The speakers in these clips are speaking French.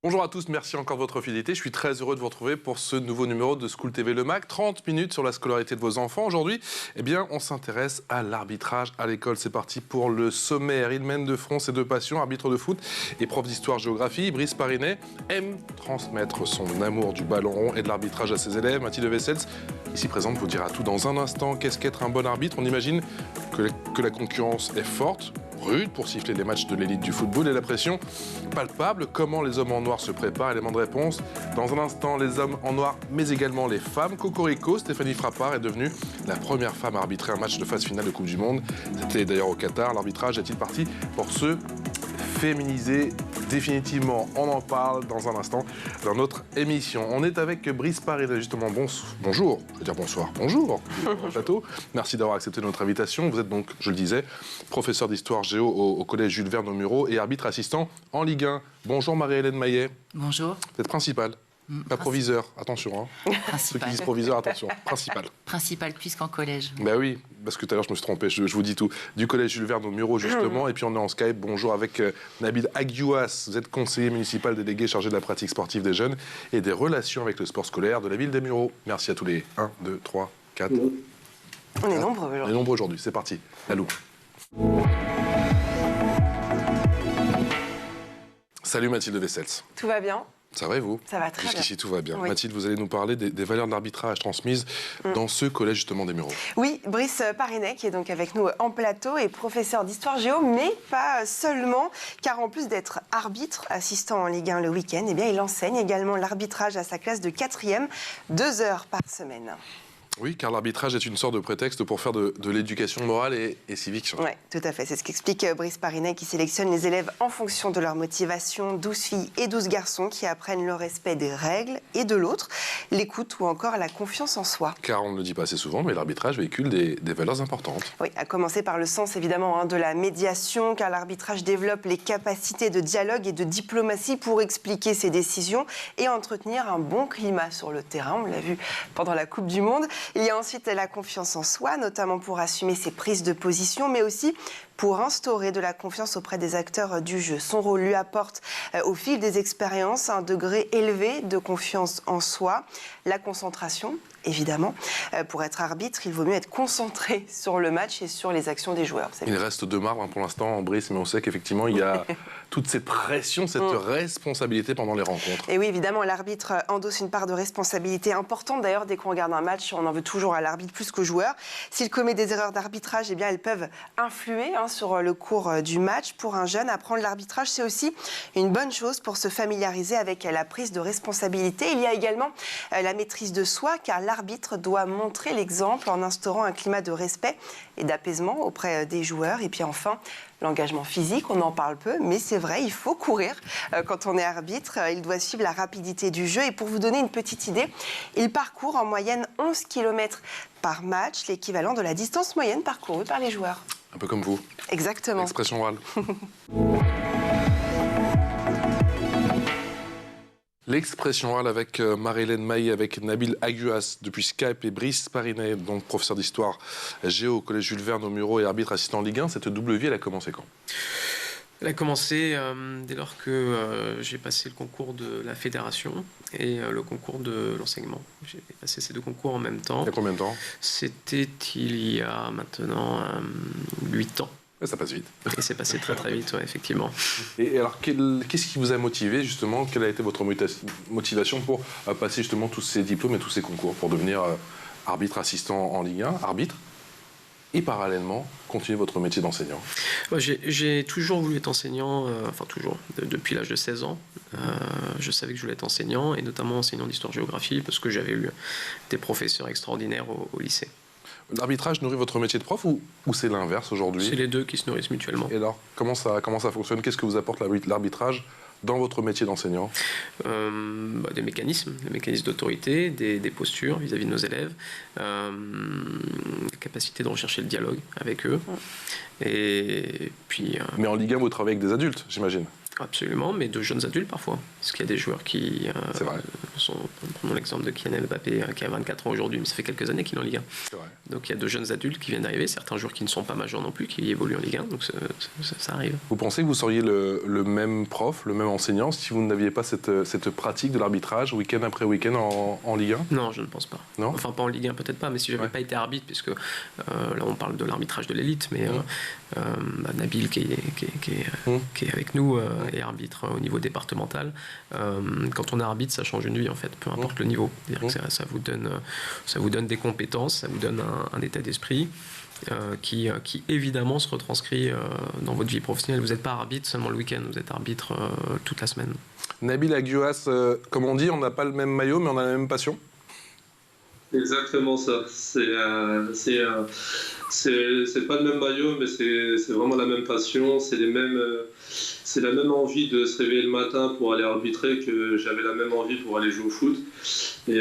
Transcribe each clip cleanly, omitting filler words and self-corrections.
Bonjour à tous, merci encore de votre fidélité. Je suis très heureux de vous retrouver pour ce nouveau numéro de School TV Le Mac. 30 minutes sur la scolarité de vos enfants. Aujourd'hui, on s'intéresse à l'arbitrage à l'école. C'est parti pour le sommaire. Il mène de front ses deux passions, arbitre de foot et prof d'histoire-géographie. Brice Parinet aime transmettre son amour du ballon rond et de l'arbitrage à ses élèves. Mathilde Wessels, ici présente, vous dira tout dans un instant. Qu'est-ce qu'être un bon arbitre? On imagine que la concurrence est forte, rude pour siffler les matchs de l'élite du football et la pression palpable. Comment les hommes en noir se préparent? Élément de réponse dans un instant. Les hommes en noir, mais également les femmes. Cocorico, Stéphanie Frappard est devenue la première femme à arbitrer un match de phase finale de Coupe du Monde. C'était d'ailleurs au Qatar. L'arbitrage est-il parti pour se féminiser définitivement? On en parle dans un instant dans notre émission. On est avec Brice Parinet, justement. Bonjour, je veux dire bonsoir, bonjour, plateau. Merci d'avoir accepté notre invitation. Vous êtes donc, je le disais, professeur d'histoire géo au collège Jules Verne au Mureau et arbitre assistant en Ligue 1. Bonjour Marie-Hélène Maillet. Bonjour. Vous êtes principale. Pas proviseur, attention. Hein. Ceux qui disent proviseur, attention. Principal. Principal puisqu'en collège. Ben oui, parce que tout à l'heure je me suis trompé, je vous dis tout. Du collège Jules Verne au Mureau, justement. Et puis on est en Skype. Bonjour avec Nabil Aguiouas. Vous êtes conseiller municipal délégué chargé de la pratique sportive des jeunes et des relations avec le sport scolaire de la ville des Mureaux. Merci à tous les 1, 2, 3, 4. On est nombreux aujourd'hui. On est nombreux aujourd'hui. C'est parti. La loupe. Salut Mathilde Wessels. Tout va bien? Ça va et vous? Ça va très bien. Jusqu'ici, tout va bien. Oui. Mathilde, vous allez nous parler des valeurs de l'arbitrage transmises dans ce collège justement des Mureaux. Oui, Brice Parinet qui est donc avec nous en plateau est professeur d'histoire géo, mais pas seulement, car en plus d'être arbitre, assistant en Ligue 1 le week-end, il enseigne également l'arbitrage à sa classe de 4e, 2 heures par semaine. Oui, car l'arbitrage est une sorte de prétexte pour faire de l'éducation morale et civique. Oui, tout à fait. C'est ce qu'explique Brice Parinet qui sélectionne les élèves en fonction de leur motivation. 12 filles et 12 garçons qui apprennent le respect des règles et de l'autre, l'écoute ou encore la confiance en soi. Car on ne le dit pas assez souvent, mais l'arbitrage véhicule des valeurs importantes. Oui, à commencer par le sens évidemment de la médiation, car l'arbitrage développe les capacités de dialogue et de diplomatie pour expliquer ses décisions et entretenir un bon climat sur le terrain. On l'a vu pendant la Coupe du Monde. Il y a ensuite la confiance en soi, notamment pour assumer ses prises de position, mais aussi pour instaurer de la confiance auprès des acteurs du jeu. Son rôle lui apporte au fil des expériences un degré élevé de confiance en soi, la concentration, évidemment. Pour être arbitre, il vaut mieux être concentré sur le match et sur les actions des joueurs. Il reste 2 marbres pour l'instant en Brice, mais on sait qu'effectivement, il y a toute cette pression, cette responsabilité pendant les rencontres. Et oui, évidemment, l'arbitre endosse une part de responsabilité importante. D'ailleurs, dès qu'on regarde un match, on en veut toujours à l'arbitre plus qu'aux joueurs. S'il commet des erreurs d'arbitrage, elles peuvent influer sur le cours du match. Pour un jeune, apprendre l'arbitrage, c'est aussi une bonne chose pour se familiariser avec la prise de responsabilité. Il y a également la maîtrise de soi, car l'arbitre doit montrer l'exemple en instaurant un climat de respect et d'apaisement auprès des joueurs. Et puis enfin, l'engagement physique, on en parle peu, mais c'est vrai, il faut courir quand on est arbitre. Il doit suivre la rapidité du jeu. Et pour vous donner une petite idée, il parcourt en moyenne 11 km par match, l'équivalent de la distance moyenne parcourue par les joueurs. Un peu comme vous. Exactement. Expression orale. L'expression orale avec Marie-Hélène Maillet, avec Nabil Aguiouas depuis Skype et Brice Parinet, donc professeur d'histoire géo au collège Jules Verne au Mureau et arbitre assistant en Ligue 1. Cette double vie, elle a commencé quand? Elle a commencé dès lors que j'ai passé le concours de la fédération et le concours de l'enseignement. J'ai passé ces 2 concours en même temps. Il y a combien de temps? C'était il y a maintenant 8 ans. Et ça passe vite. Et c'est passé très très vite, ouais, effectivement. Et alors, qu'est-ce qui vous a motivé justement? Quelle a été votre motivation pour passer justement tous ces diplômes et tous ces concours pour devenir arbitre assistant en Ligue 1, arbitre, et parallèlement continuer votre métier d'enseignant? J'ai toujours voulu être enseignant, enfin toujours, depuis l'âge de 16 ans. Je savais que je voulais être enseignant, et notamment enseignant d'histoire-géographie, parce que j'avais eu des professeurs extraordinaires au lycée. L'arbitrage nourrit votre métier de prof ou c'est l'inverse aujourd'hui? C'est les deux qui se nourrissent mutuellement. Et alors, comment ça fonctionne? Qu'est-ce que vous apporte l'arbitrage dans votre métier d'enseignant? Des mécanismes d'autorité, des postures vis-à-vis de nos élèves, la capacité de rechercher le dialogue avec eux. Et puis, Mais en Ligue 1, vous travaillez avec des adultes, j'imagine? Absolument, mais de jeunes adultes parfois. Parce qu'il y a des joueurs qui C'est vrai. prenons l'exemple de Kylian Mbappé qui a 24 ans aujourd'hui, mais ça fait quelques années qu'il est en Ligue 1. C'est vrai. Donc il y a de jeunes adultes qui viennent d'arriver, certains joueurs qui ne sont pas majeurs non plus, qui évoluent en Ligue 1, donc ça arrive. Vous pensez que vous seriez le même prof, le même enseignant si vous n'aviez pas cette pratique de l'arbitrage week-end après week-end en Ligue 1? Non, je ne pense pas. Non. Enfin, pas en Ligue 1, peut-être pas, mais si je n'avais pas été arbitre, puisque là on parle de l'arbitrage de l'élite, mais Nabil qui est avec nous est arbitre au niveau départemental. Quand on est arbitre, ça change une vie en fait, peu importe le niveau. C'est-à-dire que ça vous donne des compétences, ça vous donne un état d'esprit qui évidemment se retranscrit dans votre vie professionnelle. Vous n'êtes pas arbitre seulement le week-end, vous êtes arbitre toute la semaine. Nabil Aguioas, comme on dit, on n'a pas le même maillot, mais on a la même passion. Exactement ça. C'est pas le même maillot, mais c'est vraiment la même passion. C'est la même envie de se réveiller le matin pour aller arbitrer que j'avais la même envie pour aller jouer au foot. Et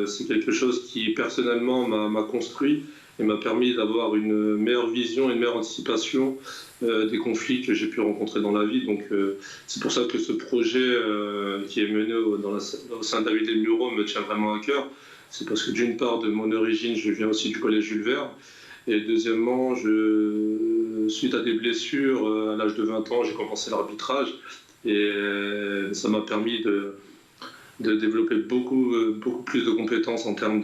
c'est quelque chose qui personnellement m'a construit et m'a permis d'avoir une meilleure vision, une meilleure anticipation des conflits que j'ai pu rencontrer dans la vie. Donc c'est pour ça que ce projet qui est mené au sein de David et Muro me tient vraiment à cœur. C'est parce que d'une part, de mon origine, je viens aussi du collège Jules Verne. Et deuxièmement, suite à des blessures, à l'âge de 20 ans, j'ai commencé l'arbitrage. Et ça m'a permis de développer beaucoup plus de compétences en termes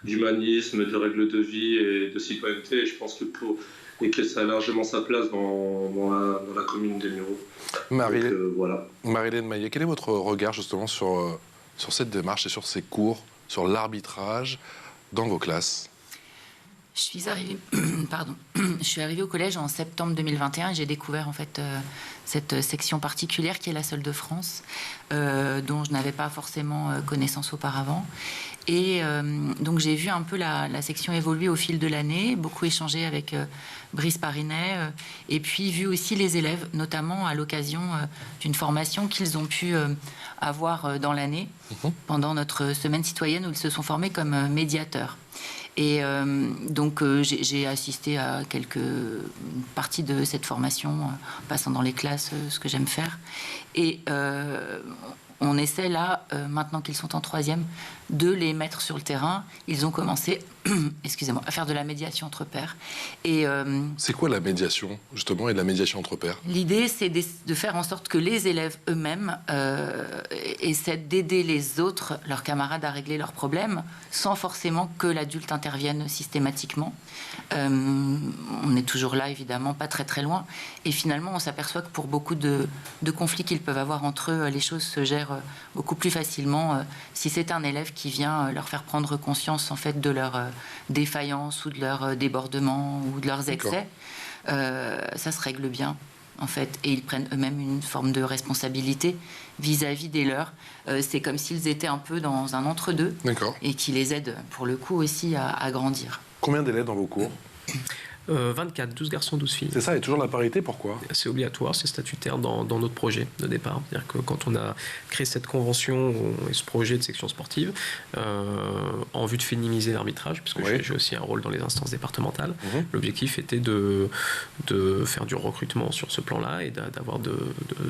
d'humanisme, de règles de vie et de citoyenneté. Et je pense que ça a largement sa place dans la commune des Mureaux. Voilà. Marie-Hélène Maillet, quel est votre regard justement sur cette démarche et sur ces cours, sur l'arbitrage dans vos classes? Je suis arrivée au collège en septembre 2021 et j'ai découvert en fait cette section particulière qui est la seule de France, dont je n'avais pas forcément connaissance auparavant. Et donc j'ai vu un peu la section évoluer au fil de l'année, beaucoup échangé avec Brice Parinet, et puis vu aussi les élèves, notamment à l'occasion d'une formation qu'ils ont pu avoir dans l'année, pendant notre semaine citoyenne où ils se sont formés comme médiateurs. Et donc j'ai assisté à quelques parties de cette formation, en passant dans les classes, ce que j'aime faire. Et on essaie là, maintenant qu'ils sont en 3e, de les mettre sur le terrain. Ils ont commencé, excusez-moi, à faire de la médiation entre pairs. Et c'est quoi la médiation, justement, et la médiation entre pairs? L'idée, c'est de faire en sorte que les élèves eux-mêmes essaient d'aider les autres, leurs camarades, à régler leurs problèmes, sans forcément que l'adulte intervienne systématiquement. On est toujours là, évidemment, pas très très loin. Et finalement, on s'aperçoit que pour beaucoup de conflits qu'ils peuvent avoir entre eux, les choses se gèrent beaucoup plus facilement si c'est un élève qui vient leur faire prendre conscience en fait de leurs défaillances ou de leurs débordements ou de leurs excès. Ça se règle bien en fait, et ils prennent eux-mêmes une forme de responsabilité vis-à-vis des leurs. C'est comme s'ils étaient un peu dans un entre-deux. D'accord. Et qui les aident pour le coup aussi à grandir. Combien d'élèves dans vos cours? 24, 12 garçons, 12 filles. C'est ça, et toujours la parité, pourquoi? C'est obligatoire, c'est statutaire dans notre projet de départ. C'est-à-dire que quand on a créé cette convention et ce projet de section sportive, en vue de féminiser l'arbitrage, puisque j'ai aussi un rôle dans les instances départementales, l'objectif était de faire du recrutement sur ce plan-là et d'avoir de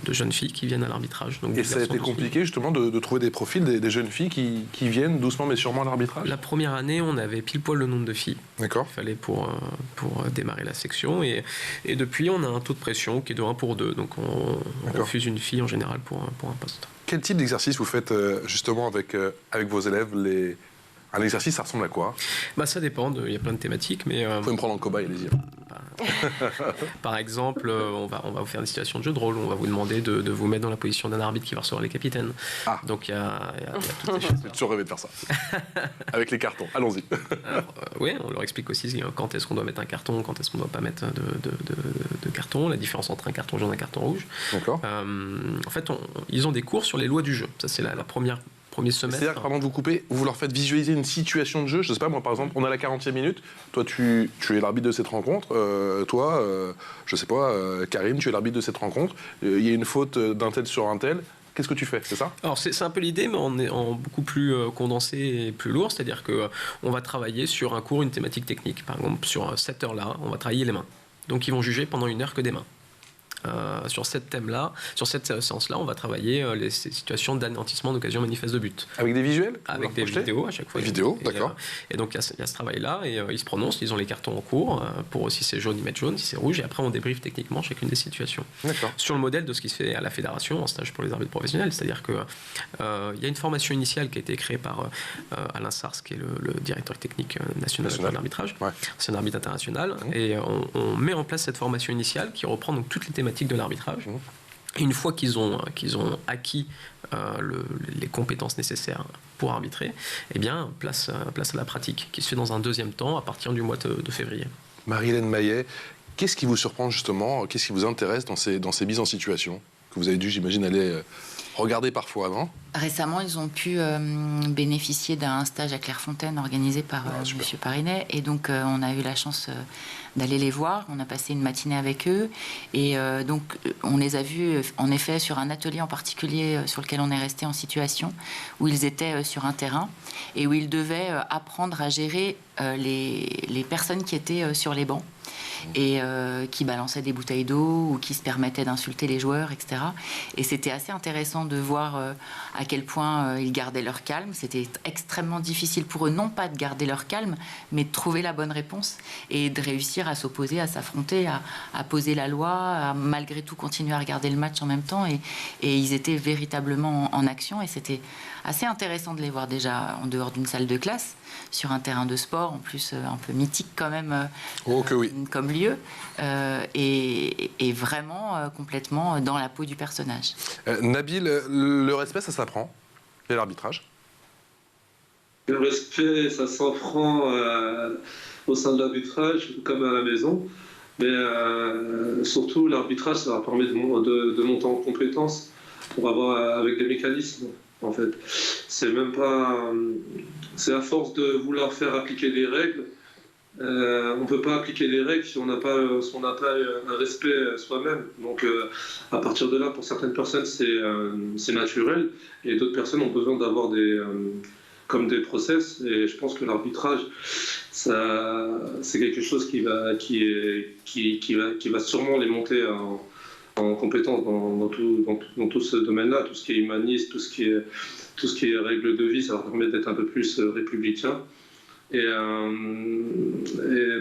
jeunes filles qui viennent à l'arbitrage. Donc, et ça a été compliqué justement de trouver des profils, des jeunes filles qui viennent doucement mais sûrement à l'arbitrage? La première année, on avait pile poil le nombre de filles. D'accord. Il fallait pour démarrer la section, et depuis on a un taux de pression qui est de 1 pour 2, donc on refuse une fille en général pour un poste. Quel type d'exercice vous faites justement avec vos élèves? Un exercice, ça ressemble à quoi? Ça dépend, il y a plein de thématiques, mais... Vous pouvez me prendre en cobaye, allez-y. Par exemple, on va vous faire des situations de jeu de rôle, on va vous demander de vous mettre dans la position d'un arbitre qui va recevoir les capitaines. Donc il y a toutes ces choses. J'ai toujours rêvé de faire ça. Avec les cartons, allons-y. Oui, on leur explique aussi quand est-ce qu'on doit mettre un carton, quand est-ce qu'on ne doit pas mettre de carton, la différence entre un carton jaune et un carton rouge. D'accord. En fait, ils ont des cours sur les lois du jeu. Ça, c'est la premier semestre. C'est-à-dire, pardon de vous couper, vous leur faites visualiser une situation de jeu. Je sais pas, moi par exemple, on a la 40e minute. Toi, tu es l'arbitre de cette rencontre. Je sais pas, Karim, tu es l'arbitre de cette rencontre. Il y a une faute d'un tel sur un tel. Qu'est-ce que tu fais, c'est ça? Alors c'est un peu l'idée, mais en beaucoup plus condensé et plus lourd. C'est-à-dire qu'on va travailler sur un cours, une thématique technique. Par exemple, sur cette heure-là, on va travailler les mains. Donc ils vont juger pendant 1 heure que des mains. sur cette thème-là, sur cette séance-là, on va travailler les situations d'anéantissement d'occasion manifeste de but. Avec des visuels? Avec des vidéos à chaque fois. Des vidéos, d'accord. Et donc il y a ce travail-là, et ils se prononcent, ils ont les cartons en cours, pour si c'est jaune, ils mettent jaune, si c'est rouge, et après on débriefe techniquement chacune des situations. D'accord. Sur le modèle de ce qui se fait à la fédération, en stage pour les arbitres professionnels, c'est-à-dire qu'il y a une formation initiale qui a été créée par Alain Sars, qui est le directeur technique national de l'arbitrage, c'est un arbitre international, et on met en place cette formation initiale qui reprend donc toutes les thématiques de l'arbitrage. Et une fois qu'ils ont acquis les compétences nécessaires pour arbitrer, eh bien, place à la pratique, qui se fait dans un deuxième temps à partir du mois de février. Marie-Hélène Maillet, qu'est-ce qui vous surprend justement, qu'est-ce qui vous intéresse dans ces mises en situation que vous avez dû, j'imagine, aller regarder parfois, non? Récemment, ils ont pu bénéficier d'un stage à Clairefontaine organisé par M. Parinet. Et donc, on a eu la chance d'aller les voir. On a passé une matinée avec eux. Et donc, on les a vus, en effet, sur un atelier en particulier sur lequel on est resté en situation, où ils étaient sur un terrain et où ils devaient apprendre à gérer les personnes qui étaient sur les bancs et qui balançaient des bouteilles d'eau ou qui se permettaient d'insulter les joueurs, etc. Et c'était assez intéressant de voir à quel point ils gardaient leur calme. C'était extrêmement difficile pour eux, non pas de garder leur calme, mais de trouver la bonne réponse et de réussir à s'opposer, à s'affronter, à poser la loi, à malgré tout continuer à regarder le match en même temps. Et ils étaient véritablement en action, et c'était assez intéressant de les voir déjà en dehors d'une salle de classe, sur un terrain de sport, en plus un peu mythique quand même, comme lieu, et vraiment complètement dans la peau du personnage. Nabil, le respect, ça s'apprend, et l'arbitrage? Le respect, ça s'apprend au sein de l'arbitrage, comme à la maison, mais surtout l'arbitrage, ça permet de monter en compétence pour avoir avec des mécanismes. En fait, c'est même pas. C'est à force de vouloir faire appliquer des règles. On peut pas appliquer les règles si on n'a pas un respect soi-même. Donc, à partir de là, pour certaines personnes, c'est naturel, et d'autres personnes ont besoin d'avoir comme des process. Et je pense que l'arbitrage, c'est quelque chose qui va sûrement les monter en compétence dans tout ce domaine-là, tout ce qui est humaniste, tout ce qui est règles de vie, ça leur permet d'être un peu plus républicain. Et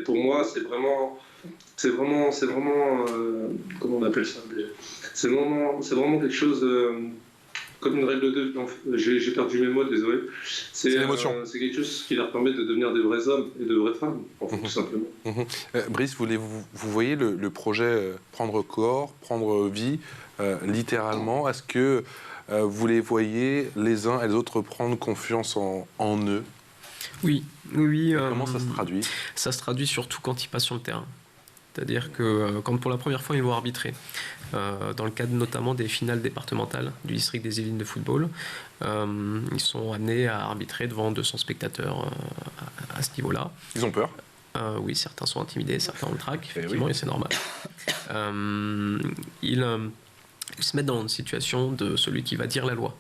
pour moi, c'est vraiment comment on appelle ça, c'est vraiment quelque chose comme une règle de vie. J'ai perdu mes mots, désolé. C'est l'émotion. C'est quelque chose qui leur permet de devenir des vrais hommes et de vraies femmes, en fait, tout simplement. Brice, vous voyez le projet prendre corps, prendre vie, littéralement. Est-ce que vous les voyez les uns et les autres prendre confiance en eux? Oui. Comment ça se traduit? Ça se traduit surtout quand ils passent sur le terrain. C'est-à-dire que quand pour la première fois ils vont arbitrer, dans le cadre notamment des finales départementales du district des Yvelines de football, ils sont amenés à arbitrer devant 200 spectateurs à ce niveau-là. Ils ont peur? Oui, certains sont intimidés, certains ont le trac, effectivement, et c'est normal. Ils se mettent dans une situation de celui qui va dire la loi.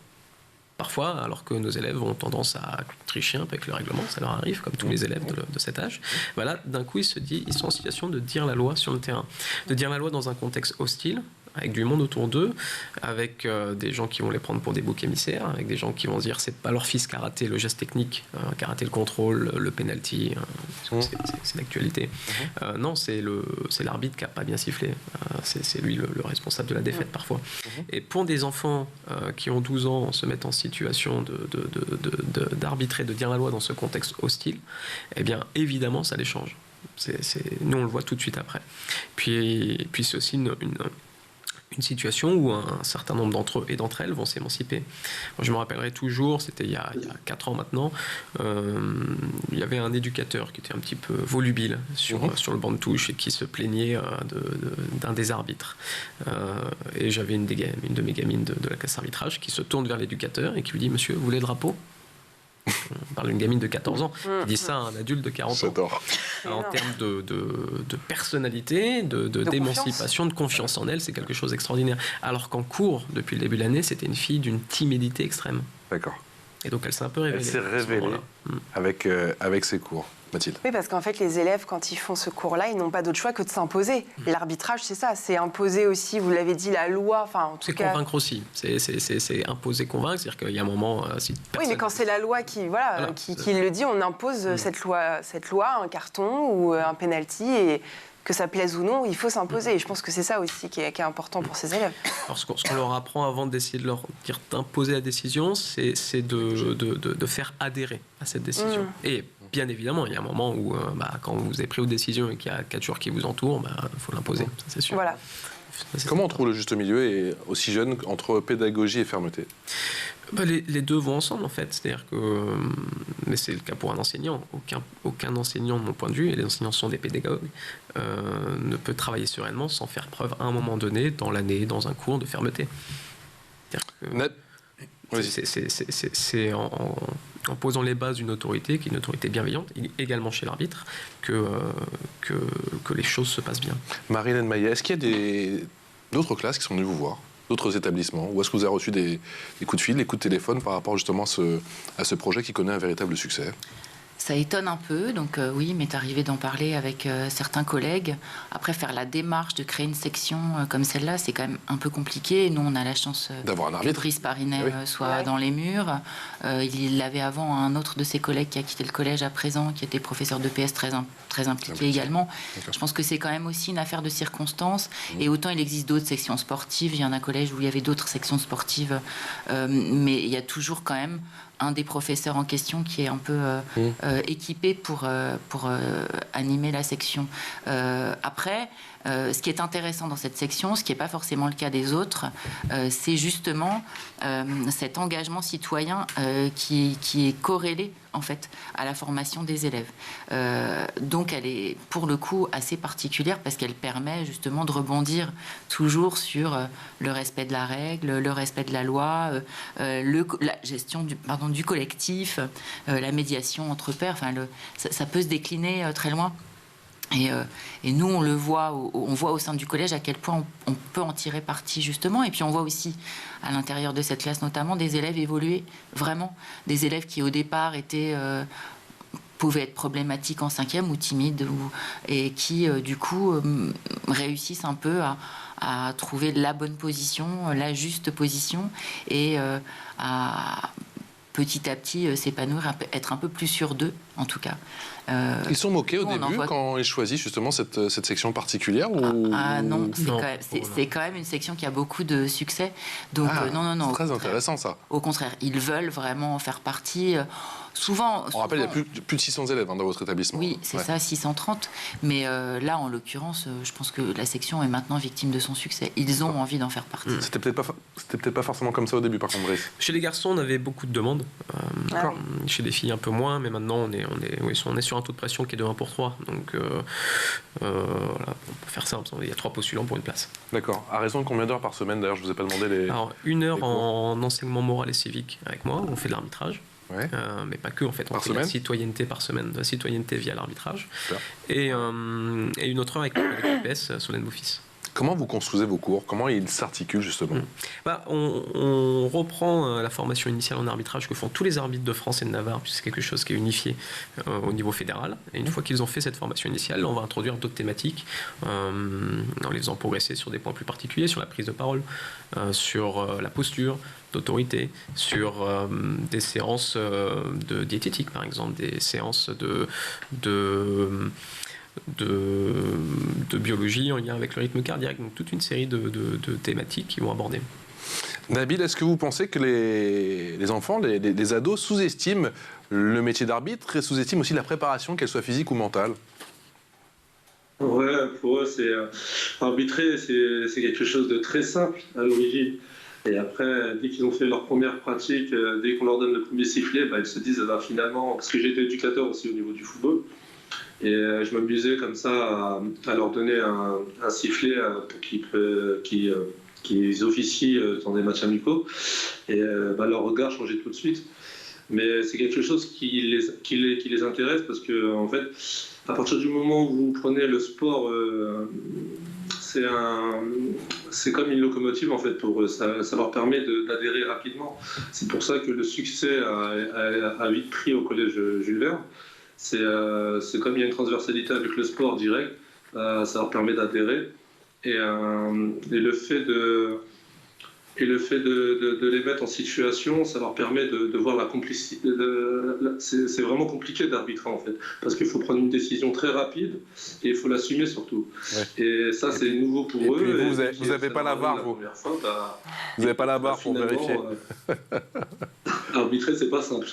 Parfois, alors que nos élèves ont tendance à tricher un peu avec le règlement, ça leur arrive, comme tous les élèves de cet âge, voilà, d'un coup, ils sont en situation de dire la loi sur le terrain. De dire la loi dans un contexte hostile, avec du monde autour d'eux, avec des gens qui vont les prendre pour des boucs émissaires, avec des gens qui vont se dire c'est pas leur fils qui a raté le geste technique, qui a raté le contrôle, le penalty, c'est l'actualité. Non, c'est l'arbitre qui a pas bien sifflé. C'est lui le responsable de la défaite parfois. Et pour des enfants qui ont 12 ans se mettent en situation d'arbitrer, de dire la loi dans ce contexte hostile, eh bien évidemment ça les change. Nous on le voit tout de suite après. Puis c'est aussi une situation où un certain nombre d'entre eux et d'entre elles vont s'émanciper. Moi, je me rappellerai toujours, c'était il y a 4 ans maintenant, il y avait un éducateur qui était un petit peu volubile sur le banc de touche et qui se plaignait d'un des arbitres. Et j'avais une de mes gamines de la classe arbitrage qui se tourne vers l'éducateur et qui lui dit « Monsieur, vous voulez le drapeau ?» On parle d'une gamine de 14 ans qui dit ça à un adulte de 40 ans. Alors, en termes de personnalité, d'émancipation, de confiance en elle, c'est quelque chose d'extraordinaire. Alors qu'en cours, depuis le début de l'année, c'était une fille d'une timidité extrême. D'accord. Et donc elle s'est un peu révélée. Elle s'est révélée avec ses cours. Mathilde. Oui, parce qu'en fait, les élèves, quand ils font ce cours-là, ils n'ont pas d'autre choix que de s'imposer. L'arbitrage, c'est ça, c'est imposer aussi, vous l'avez dit, la loi. Enfin, en tout C'est cas... convaincre aussi. C'est imposer, convaincre. C'est-à-dire qu'il y a un moment... si Oui, mais quand c'est la loi qui le dit, on impose cette loi, un carton ou un penalty, et que ça plaise ou non, il faut s'imposer. Et je pense que c'est ça aussi qui est important pour ces élèves. Alors, ce qu'on leur apprend avant d'essayer de leur dire d'imposer la décision, c'est de faire adhérer à cette décision. Et bien évidemment, il y a un moment où, quand vous avez pris vos décisions et qu'il y a 4 joueurs qui vous entourent, il faut l'imposer, ça, c'est sûr. Voilà. Comment on trouve le juste milieu et aussi jeune entre pédagogie et fermeté? Les deux vont ensemble en fait, c'est-à-dire que, mais c'est le cas pour un enseignant, aucun enseignant de mon point de vue, et les enseignants sont des pédagogues, ne peut travailler sereinement sans faire preuve à un moment donné, dans l'année, dans un cours, de fermeté. C'est en posant les bases d'une autorité, qui est une autorité bienveillante, également chez l'arbitre, que les choses se passent bien. Marie-Hélène Maillet, est-ce qu'il y a d'autres classes qui sont venues vous voir, d'autres établissements, ou est-ce que vous avez reçu des coups de fil, des coups de téléphone par rapport justement à ce projet qui connaît un véritable succès? Ça étonne un peu, donc oui, il m'est arrivé d'en parler avec certains collègues. Après, faire la démarche de créer une section comme celle-là, c'est quand même un peu compliqué. Nous, on a la chance d'avoir un arbitre. Que Brice Parinet soit dans les murs. Il l'avait avant un autre de ses collègues qui a quitté le collège à présent, qui était professeur de PS très impliqué également. Je pense que c'est quand même aussi une affaire de circonstances. Et autant il existe d'autres sections sportives, il y en a un collège où il y avait d'autres sections sportives, mais il y a toujours quand même un des professeurs en question qui est un peu équipé pour animer la section. Après, ce qui est intéressant dans cette section, ce qui n'est pas forcément le cas des autres, c'est justement cet engagement citoyen qui est corrélé en fait à la formation des élèves. Donc elle est pour le coup assez particulière parce qu'elle permet justement de rebondir toujours sur le respect de la règle, le respect de la loi, la gestion du collectif, la médiation entre pairs. Enfin, ça peut se décliner très loin. Et nous, on voit au sein du collège à quel point on peut en tirer parti, justement. Et puis, on voit aussi, à l'intérieur de cette classe notamment, des élèves évoluer, vraiment. Des élèves qui, au départ, pouvaient être problématiques en 5e ou timides, et qui, du coup, réussissent un peu à trouver la bonne position, la juste position, et à petit à petit s'épanouir, être un peu plus sûr d'eux, en tout cas. Ils sont moqués au début quand ils choisissent justement cette section particulière non, c'est quand même une section qui a beaucoup de succès. Donc non. C'est très intéressant ça. Au contraire, ils veulent vraiment en faire partie. Souvent, on rappelle, il y a plus de 600 élèves dans votre établissement. Oui, c'est ça, 630. Mais là, en l'occurrence, je pense que la section est maintenant victime de son succès. Ils ont envie d'en faire partie. C'était peut-être pas forcément comme ça au début, par contre, Brice. Chez les garçons, on avait beaucoup de demandes. Chez les filles, un peu moins. Mais maintenant, on est sur un taux de pression qui est de 1 pour 3. Donc, voilà, on peut faire simple. Il y a 3 postulants pour une place. D'accord. À raison de combien d'heures par semaine, d'ailleurs? Je vous ai pas demandé les... Alors, 1 heure en enseignement moral et civique avec moi. On fait de l'arbitrage. Ouais. Mais pas que, en fait. On fait de la citoyenneté par semaine, de la citoyenneté via l'arbitrage. Et une autre heure avec l'EPS, Solène Beaufils. Comment vous construisez vos cours? Comment ils s'articulent, justement? On reprend la formation initiale en arbitrage que font tous les arbitres de France et de Navarre, puisque c'est quelque chose qui est unifié au niveau fédéral. Et une fois qu'ils ont fait cette formation initiale, on va introduire d'autres thématiques en les faisant progresser sur des points plus particuliers, sur la prise de parole, sur la posture d'autorité, sur des séances de diététique, par exemple, des séances de biologie en lien avec le rythme cardiaque, donc toute une série de thématiques qui vont aborder. Nabil, est-ce que vous pensez que les enfants, les ados sous-estiment le métier d'arbitre et sous-estiment aussi la préparation, qu'elle soit physique ou mentale? Ouais, pour eux, arbitrer, c'est quelque chose de très simple à l'origine. Et après, dès qu'ils ont fait leur première pratique, dès qu'on leur donne le premier sifflet, ils se disent finalement, parce que j'étais éducateur aussi au niveau du football, et je m'amusais comme ça à leur donner un sifflet pour qu'ils officient dans des matchs amicaux. Et leur regard changeait tout de suite. Mais c'est quelque chose qui les intéresse parce que, en fait, à partir du moment où vous prenez le sport, c'est comme une locomotive en fait pour eux. Ça leur permet d'adhérer rapidement. C'est pour ça que le succès a vite pris au collège Jules Verne. c'est comme il y a une transversalité avec le sport direct, ça leur permet d'adhérer. Et le fait de les mettre en situation, ça leur permet de voir la complicité. C'est vraiment compliqué d'arbitrer en fait, parce qu'il faut prendre une décision très rapide et il faut l'assumer surtout. Ouais. Et ça, c'est nouveau pour eux. Puis vous n'avez pas la VAR, vous. Vous n'avez pas la VAR pour vérifier. Arbitrer, c'est pas simple.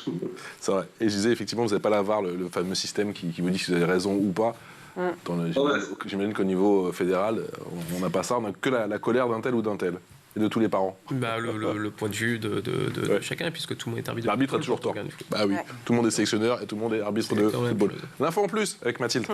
C'est vrai. Et je disais, effectivement, vous n'avez pas la VAR, le fameux système qui vous dit si vous avez raison ou pas. J'imagine qu'au niveau fédéral, on n'a pas ça, on n'a que la colère d'un tel ou d'un tel. Et de tous les parents. Le point de vue de chacun, puisque tout le monde est arbitre. L'arbitre a toujours tort. Bah oui, tout le monde est sélectionneur et tout le monde est arbitre de football. L'info en plus avec Mathilde.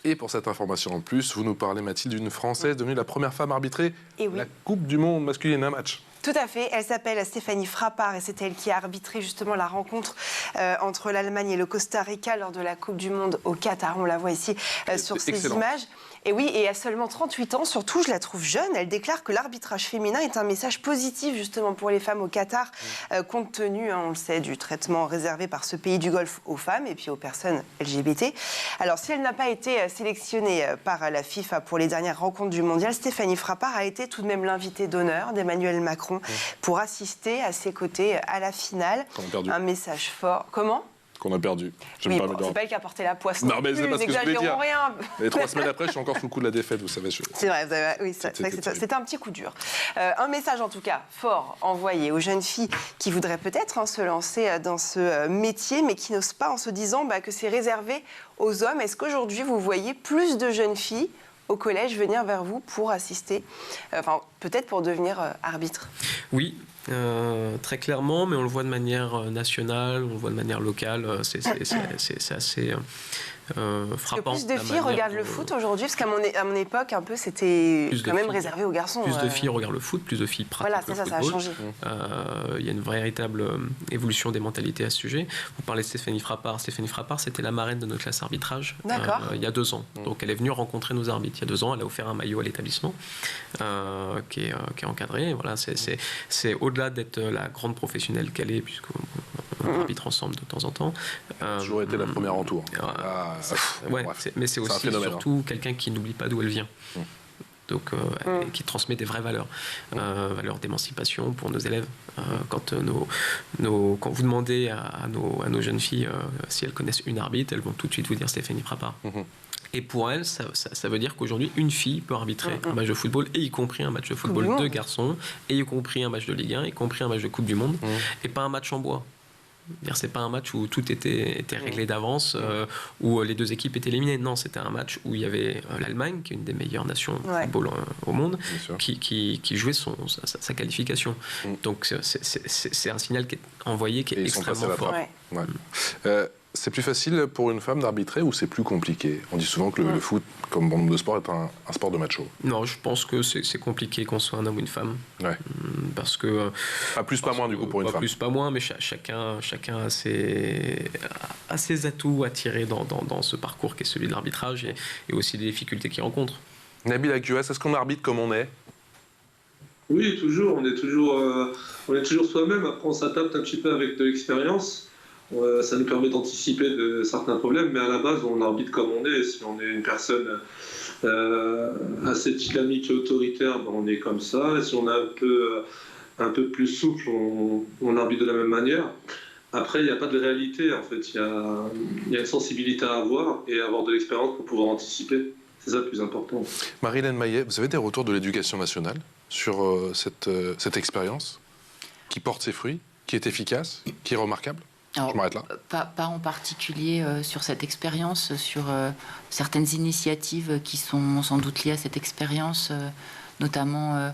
Et pour cette information en plus, vous nous parlez, Mathilde, d'une Française devenue la première femme arbitrée la Coupe du Monde masculine à match. Tout à fait. Elle s'appelle Stéphanie Frappart et c'est elle qui a arbitré justement la rencontre entre l'Allemagne et le Costa Rica lors de la Coupe du Monde au Qatar. On la voit ici sur ces images. Et oui, et à seulement 38 ans, surtout, je la trouve jeune. Elle déclare que l'arbitrage féminin est un message positif justement pour les femmes au Qatar, compte tenu, on le sait, du traitement réservé par ce pays du Golfe aux femmes et puis aux personnes LGBT. Alors, si elle n'a pas été sélectionnée par la FIFA pour les dernières rencontres du Mondial, Stéphanie Frappart a été tout de même l'invitée d'honneur d'Emmanuel Macron pour assister à ses côtés à la finale. Un message fort. Comment ? Qu'on a perdu. Oui, c'est pas elle qui a porté la poisse. Non, mais c'est pas ce que je voulais dire. Rien. Mais 3 semaines après, je suis encore sous le coup de la défaite, vous savez. C'est vrai, oui, c'était un petit coup dur. Un message, en tout cas, fort envoyé aux jeunes filles qui voudraient peut-être se lancer dans ce métier, mais qui n'osent pas en se disant que c'est réservé aux hommes. Est-ce qu'aujourd'hui, vous voyez plus de jeunes filles au collège venir vers vous pour assister, peut-être pour devenir arbitre ? Oui. Très clairement, mais on le voit de manière nationale, on le voit de manière locale, c'est assez frappant. Plus de filles regardent le foot aujourd'hui, parce qu'à mon époque, un peu, c'était quand même réservé aux garçons. Plus de filles regardent le foot, plus de filles pratiquent le football. Ça a changé. Il y a une véritable évolution des mentalités à ce sujet. Vous parlez de Stéphanie Frappart. Stéphanie Frappart, c'était la marraine de notre classe arbitrage il y a 2 ans. Donc elle est venue rencontrer nos arbitres. Il y a 2 ans, elle a offert un maillot à l'établissement qui est encadré. Voilà, c'est au-delà d'être la grande professionnelle qu'elle est, puisqu'on arbitre ensemble de temps en temps. Toujours été la première en tour. Mais c'est aussi surtout quelqu'un qui n'oublie pas d'où elle vient. Donc, qui transmet des vraies valeurs, valeurs d'émancipation pour nos élèves. Quand vous demandez à nos jeunes filles si elles connaissent une arbitre, elles vont tout de suite vous dire Stéphanie Frappart. Et pour elles, ça veut dire qu'aujourd'hui, une fille peut arbitrer un match de football, et y compris un match de football de garçons, et y compris un match de Ligue 1, y compris un match de Coupe du Monde, et pas un match en bois. C'est pas un match où tout était réglé d'avance, où les 2 équipes étaient éliminées. Non, c'était un match où il y avait l'Allemagne, qui est une des meilleures nations de football au monde, qui jouait sa qualification. Donc c'est un signal qui est envoyé, qui est extrêmement fort. C'est plus facile pour une femme d'arbitrer ou c'est plus compliqué ? On dit souvent que le foot, comme bon nombre de sports, est un sport de macho. Non, je pense que c'est compliqué qu'on soit un homme ou une femme. Parce que... Pas plus, pas moins, du coup, pour une femme. Pas plus, pas moins, mais chacun a ses atouts à tirer dans ce parcours qui est celui de l'arbitrage et aussi des difficultés qu'il rencontre. Nabil Akouas, est-ce qu'on arbitre comme on est ? Oui, toujours. On est toujours soi-même. Après, on s'adapte un petit peu avec de l'expérience. Ça nous permet d'anticiper de certains problèmes, mais à la base, on arbitre comme on est. Si on est une personne assez dynamique et autoritaire, on est comme ça. Et si on est un peu plus souple, on arbitre de la même manière. Après, il n'y a pas de réalité, en fait. Il y a une sensibilité à avoir et avoir de l'expérience pour pouvoir anticiper. C'est ça le plus important. Marie-Hélène Maillet, vous avez des retours de l'Éducation nationale sur cette expérience qui porte ses fruits, qui est efficace, qui est remarquable ? Alors, je m'arrête là. Pas en particulier sur cette expérience, sur certaines initiatives qui sont sans doute liées à cette expérience, notamment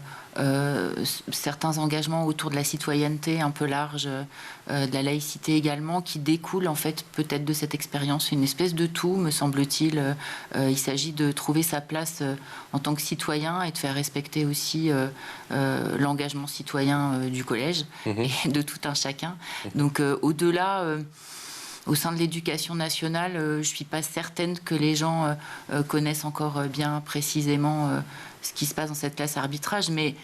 certains engagements autour de la citoyenneté un peu large, de la laïcité également, qui découlent en fait peut-être de cette expérience. Une espèce de tout, me semble-t-il. Il s'agit de trouver sa place en tant que citoyen et de faire respecter aussi l'engagement citoyen du collège et de tout un chacun. Donc au-delà... Au sein de l'éducation nationale, je ne suis pas certaine que les gens connaissent encore bien précisément ce qui se passe dans cette classe arbitrage, mais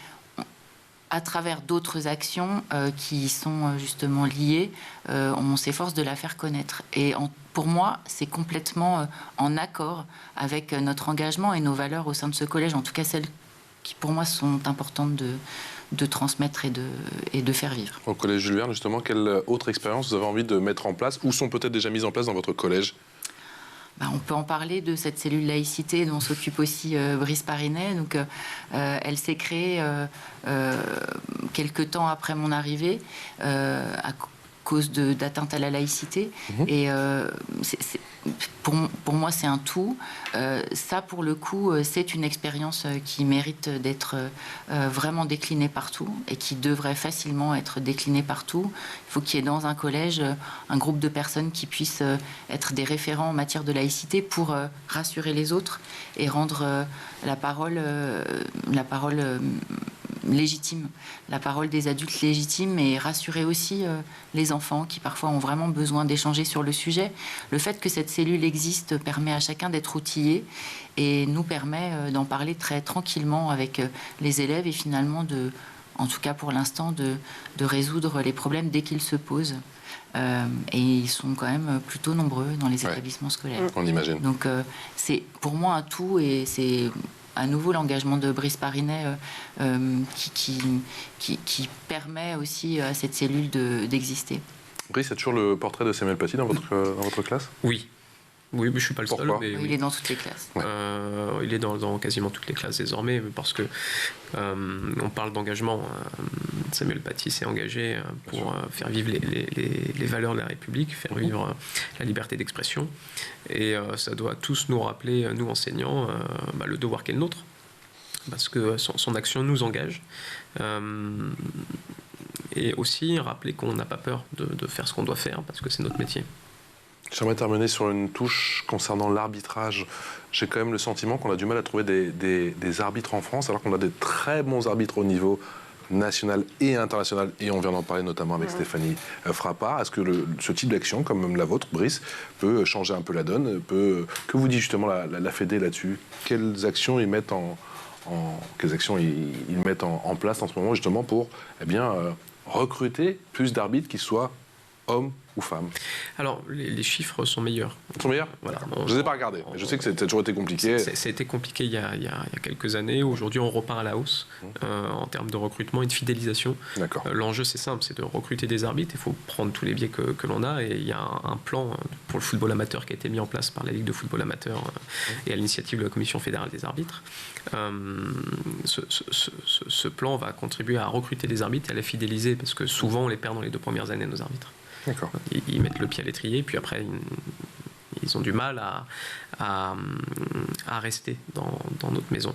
à travers d'autres actions qui sont justement liées, on s'efforce de la faire connaître. Et pour moi, c'est complètement en accord avec notre engagement et nos valeurs au sein de ce collège, en tout cas celles qui pour moi sont importantes de transmettre et de faire vivre. Au collège Jules Verne, justement, quelle autre expérience vous avez envie de mettre en place ou sont peut-être déjà mises en place dans votre collège? On peut en parler de cette cellule laïcité dont s'occupe aussi Brice Parinet. Donc, elle s'est créée quelques temps après mon arrivée à cause d'atteinte à la laïcité. Et pour moi, c'est un tout. Ça, pour le coup, c'est une expérience qui mérite d'être vraiment déclinée partout et qui devrait facilement être déclinée partout. Il faut qu'il y ait dans un collège un groupe de personnes qui puissent être des référents en matière de laïcité pour rassurer les autres et rendre la parole légitime, la parole des adultes légitime, et rassurer aussi les enfants qui parfois ont vraiment besoin d'échanger sur le sujet. Le fait que cette cellule existe permet à chacun d'être outillé et nous permet d'en parler très tranquillement avec les élèves et finalement en tout cas pour l'instant, de résoudre les problèmes dès qu'ils se posent. Et ils sont quand même plutôt nombreux dans les établissements scolaires. On imagine. Donc c'est pour moi un tout, et c'est à nouveau l'engagement de Brice Parinet qui permet aussi à cette cellule d'exister. Brice, il y a toujours le portrait de Samuel Paty dans votre classe? Oui. Oui, mais je ne suis pas le seul. Mais il est dans toutes les classes. Il est dans quasiment toutes les classes désormais, parce que on parle d'engagement. Samuel Paty s'est engagé pour faire vivre les valeurs de la République, faire vivre la liberté d'expression. Et ça doit tous nous rappeler, nous enseignants, le devoir qu'est le nôtre, parce que son action nous engage. Et aussi rappeler qu'on n'a pas peur de faire ce qu'on doit faire, parce que c'est notre métier. J'aimerais terminer sur une touche concernant l'arbitrage. J'ai quand même le sentiment qu'on a du mal à trouver des arbitres en France, alors qu'on a des très bons arbitres au niveau national et international, et on vient d'en parler notamment avec Stéphanie Frappart. Est-ce que ce type d'action, comme la vôtre, Brice, peut changer un peu la donne? Que vous dit justement la Fédé là-dessus? Quelles actions ils mettent en place en ce moment, justement, pour recruter plus d'arbitres qui soient hommes ou femmes? Alors, les chiffres sont meilleurs. Ils sont meilleurs? Voilà. Je ne les ai pas regardés, mais je sais que ça a toujours été compliqué. Ça a été compliqué il y a quelques années. Aujourd'hui, on repart à la hausse en termes de recrutement et de fidélisation. L'enjeu, c'est simple, c'est de recruter des arbitres. Il faut prendre tous les biais que l'on a. Et il y a un plan pour le football amateur qui a été mis en place par la Ligue de football amateur et à l'initiative de la Commission fédérale des arbitres. Ce plan va contribuer à recruter des arbitres et à les fidéliser, parce que souvent, on les perd dans les 2 premières années, nos arbitres. Ils mettent le pied à l'étrier, puis après ils ont du mal à rester dans notre maison.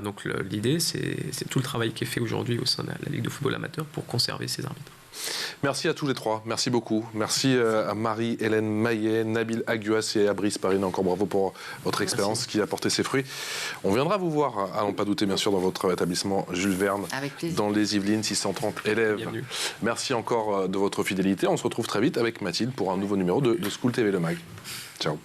Donc l'idée, c'est tout le travail qui est fait aujourd'hui au sein de la Ligue de football amateur pour conserver ces arbitres. Merci à tous les trois, merci beaucoup. Merci à Marie-Hélène Maillet, Nabil Aguas et à Brice Parinet. Encore bravo pour votre expérience qui a porté ses fruits. On viendra vous voir, à n'en pas douter bien sûr, dans votre établissement Jules Verne, dans les Yvelines, 630 élèves. Bienvenue. Merci encore de votre fidélité. On se retrouve très vite avec Mathilde pour un nouveau numéro de School TV Le Mag. Ciao.